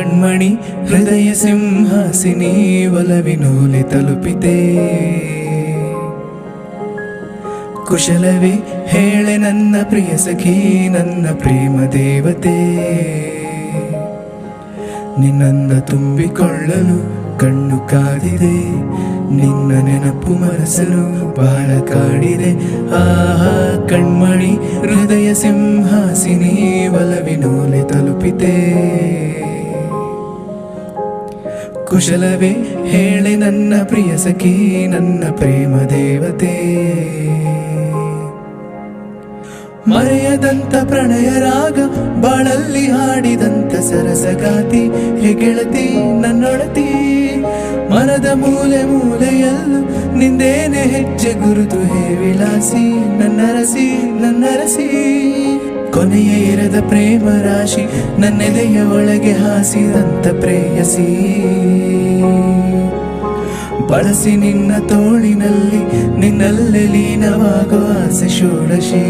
ಕಣ್ಮಣಿ ಹೃದಯ ಸಿಂಹಾಸಿನಿ ಒಲವಿನೂಲೆ ತಲುಪಿದೆ. ಕುಶಲವೇ ಹೇಳೆ ನನ್ನ ಪ್ರಿಯ ಸಖಿ, ನನ್ನ ಪ್ರೇಮ ದೇವತೆ. ನಿನ್ನಂದ ತುಂಬಿಕೊಳ್ಳಲು ಕಣ್ಣು ಕಾದಿದೆ, ನಿನ್ನ ನೆನಪು ಮನಸ್ಸನ್ನು ಬಹಳ ಕಾಡಿದೆ. ಆಹಾ ಕಣ್ಮಣಿ ಹೃದಯ ಸಿಂಹಾಸಿನಿ ಒಲವಿನೂಲೆ ತಲುಪಿದೆ. ಕುಶಲವೇ ಹೇಳೆ ನನ್ನ ಪ್ರಿಯ ಸಖಿ, ನನ್ನ ಪ್ರೇಮ ದೇವತೆ. ಮರೆಯದಂತ ಪ್ರಣಯ ರಾಗ ಬಾಳಲ್ಲಿ ಹಾಡಿದಂತ ಸರಸಗಾತಿ, ಹೇ ಗೆಳತಿ ನನ್ನೊಡತಿ. ಮನದ ಮೂಲೆ ಮೂಲೆಯಲ್ಲೂ ನಿಂದೇನೆ ಹೆಜ್ಜೆ ಗುರುತು, ಹೇ ವಿಲಾಸಿ ನನ್ನರಸಿ ನನ್ನರಸಿ. ಕೊನೆಯ ಇರದ ಪ್ರೇಮ ರಾಶಿ ನನ್ನೆದೆಯ ಒಳಗೆ ಹಾಸಿದಂತ ಪ್ರೇಯಸಿ. ಬಳಸಿ ನಿನ್ನ ತೋಳಿನಲ್ಲಿ ನಿನ್ನಲ್ಲೇ ಲೀನವಾಗುವ ಆಸೆ ಷೋಡಶಿ.